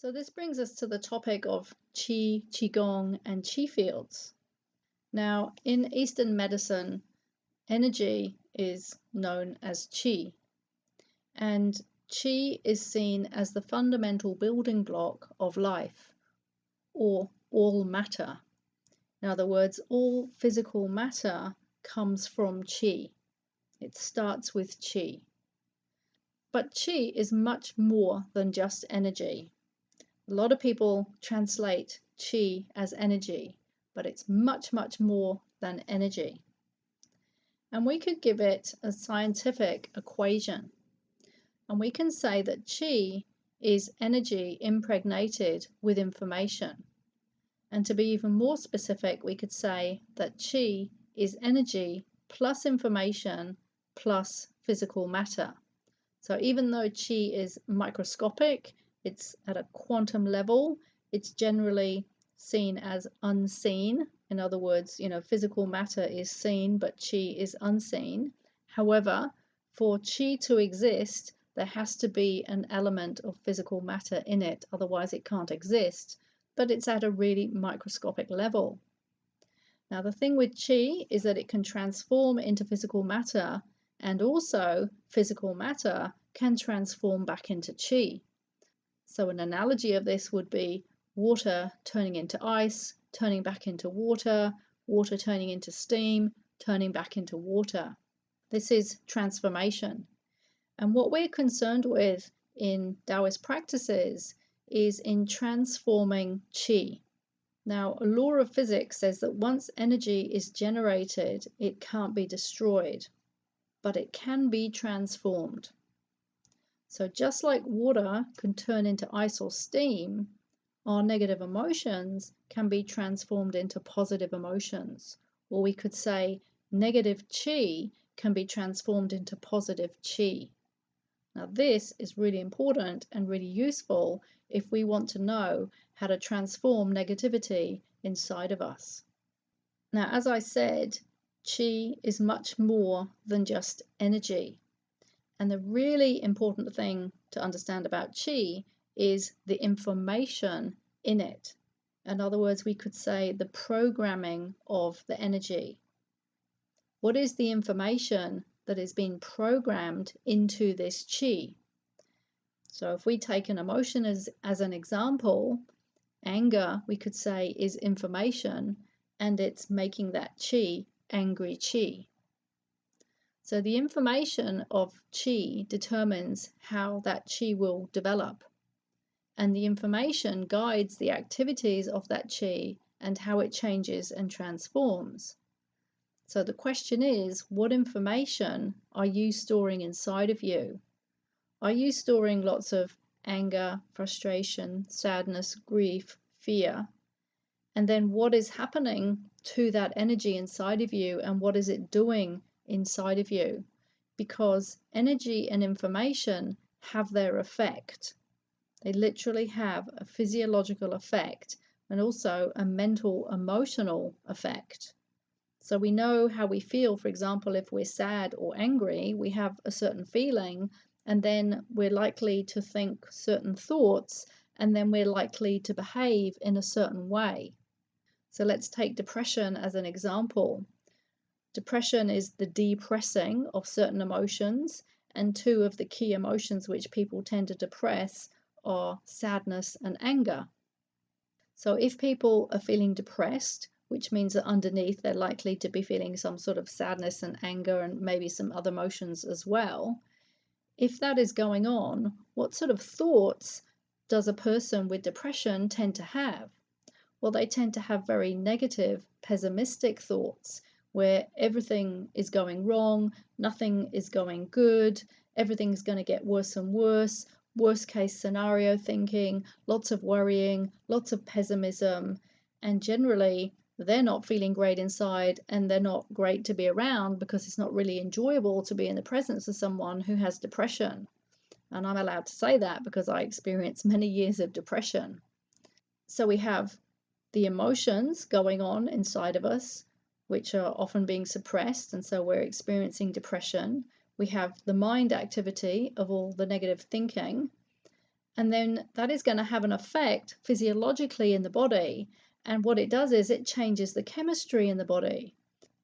So this brings us to the topic of qi, qigong, and qi fields. Now, in Eastern medicine, energy is known as qi, and qi is seen as the fundamental building block of life, or all matter. In other words, all physical matter comes from qi. It starts with qi. But qi is much more than just energy. A lot of people translate qi as energy, but it's much, much more than energy. And we could give it a scientific equation. And we can say that qi is energy impregnated with information. And to be even more specific, we could say that qi is energy plus information plus physical matter. So even though qi is microscopic, it's at a quantum level, it's generally seen as unseen. In other words, physical matter is seen, but qi is unseen. However, for qi to exist, there has to be an element of physical matter in it, otherwise it can't exist, but it's at a really microscopic level. Now, the thing with qi is that it can transform into physical matter, and also physical matter can transform back into qi. So an analogy of this would be water turning into ice, turning back into water, water turning into steam, turning back into water. This is transformation. And what we're concerned with in Taoist practices is in transforming qi. Now, a law of physics says that once energy is generated, it can't be destroyed, but it can be transformed. So just like water can turn into ice or steam, our negative emotions can be transformed into positive emotions. Or we could say negative qi can be transformed into positive qi. Now this is really important and really useful if we want to know how to transform negativity inside of us. Now, as I said, qi is much more than just energy. And the really important thing to understand about qi is the information in it. In other words, we could say the programming of the energy. What is the information that is being programmed into this qi? So if we take an emotion as an example, anger, we could say, is information, and it's making that qi angry qi. So the information of qi determines how that qi will develop. And the information guides the activities of that qi and how it changes and transforms. So the question is, what information are you storing inside of you? Are you storing lots of anger, frustration, sadness, grief, fear? And then what is happening to that energy inside of you, and what is it doing inside of you? Because energy and information have their effect. They literally have a physiological effect and also a mental, emotional effect. So we know how we feel. For example, if we're sad or angry, we have a certain feeling, and then we're likely to think certain thoughts, and then we're likely to behave in a certain way. So let's take depression as an example. Depression is the depressing of certain emotions, and two of the key emotions which people tend to depress are sadness and anger. So if people are feeling depressed, which means that underneath they're likely to be feeling some sort of sadness and anger and maybe some other emotions as well, if that is going on, what sort of thoughts does a person with depression tend to have? Well, they tend to have very negative, pessimistic thoughts where everything is going wrong, nothing is going good, everything's going to get worse and worse, worst case scenario thinking, lots of worrying, lots of pessimism, and generally they're not feeling great inside, and they're not great to be around because it's not really enjoyable to be in the presence of someone who has depression. And I'm allowed to say that because I experienced many years of depression. So we have the emotions going on inside of us, which are often being suppressed, and so we're experiencing depression. We have the mind activity of all the negative thinking, And then that is going to have an effect physiologically in the body. And what it does is it changes the chemistry in the body,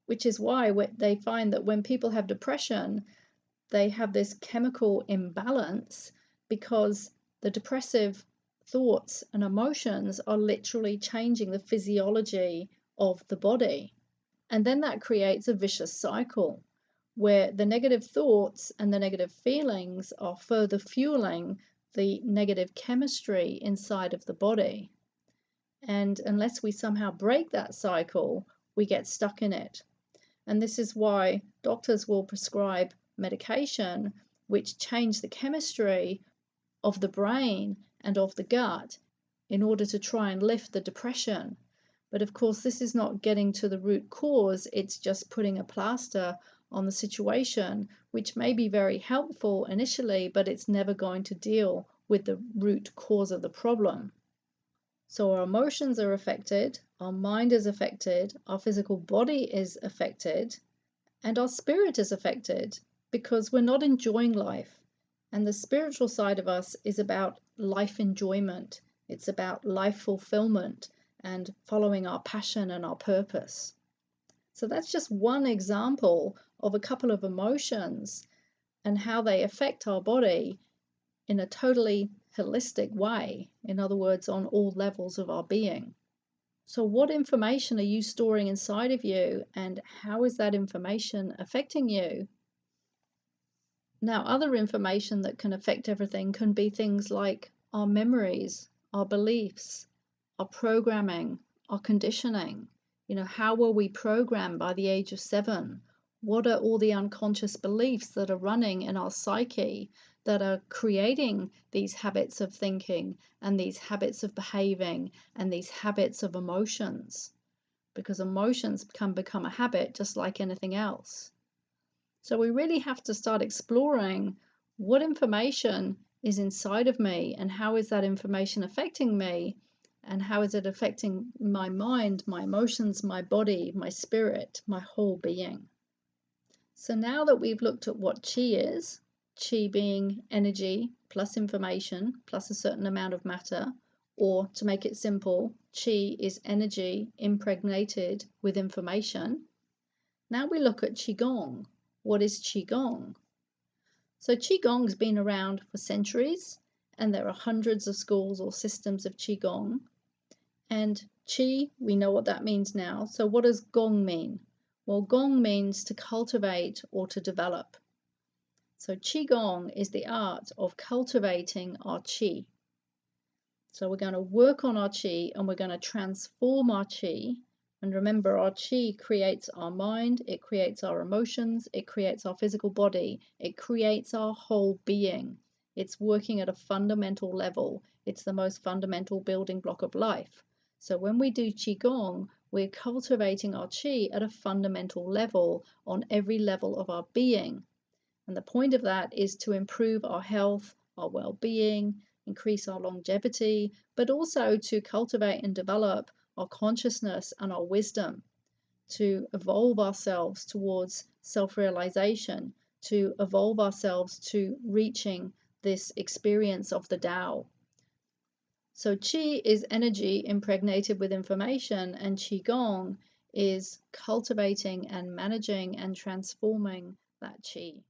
which is why they find that when people have depression, they have this chemical imbalance because the depressive thoughts and emotions are literally changing the physiology of the body. And then that creates a vicious cycle where the negative thoughts and the negative feelings are further fueling the negative chemistry inside of the body. And unless we somehow break that cycle, we get stuck in it. And this is why doctors will prescribe medication which change the chemistry of the brain and of the gut in order to try and lift the depression. But of course, this is not getting to the root cause, it's just putting a plaster on the situation, which may be very helpful initially, but it's never going to deal with the root cause of the problem. So our emotions are affected, our mind is affected, our physical body is affected, and our spirit is affected because we're not enjoying life. And the spiritual side of us is about life enjoyment. It's about life fulfillment and following our passion and our purpose. So that's just one example of a couple of emotions and how they affect our body in a totally holistic way. In other words, on all levels of our being. So what information are you storing inside of you, and how is that information affecting you? Now, other information that can affect everything can be things like our memories, our beliefs, our programming, our conditioning. How were we programmed by the age of 7? What are all the unconscious beliefs that are running in our psyche that are creating these habits of thinking and these habits of behaving and these habits of emotions? Because emotions can become a habit just like anything else. So we really have to start exploring what information is inside of me and how is that information affecting me and how is it affecting my mind, my emotions, my body, my spirit, my whole being. So now that we've looked at what qi is, qi being energy plus information plus a certain amount of matter, or to make it simple, qi is energy impregnated with information. Now we look at qigong. What is qigong? So qigong's been around for centuries, and there are hundreds of schools or systems of qigong. And qi, we know what that means now. So what does gong mean? Well, gong means to cultivate or to develop. So qigong is the art of cultivating our qi. So we're going to work on our qi and we're going to transform our qi. And remember, our qi creates our mind, it creates our emotions, it creates our physical body, it creates our whole being. It's working at a fundamental level. It's the most fundamental building block of life. So when we do qigong, we're cultivating our qi at a fundamental level on every level of our being. And the point of that is to improve our health, our well-being, increase our longevity, but also to cultivate and develop our consciousness and our wisdom, to evolve ourselves towards self-realization, to evolve ourselves to reaching this experience of the Tao. So qi is energy impregnated with information, and qigong is cultivating and managing and transforming that qi.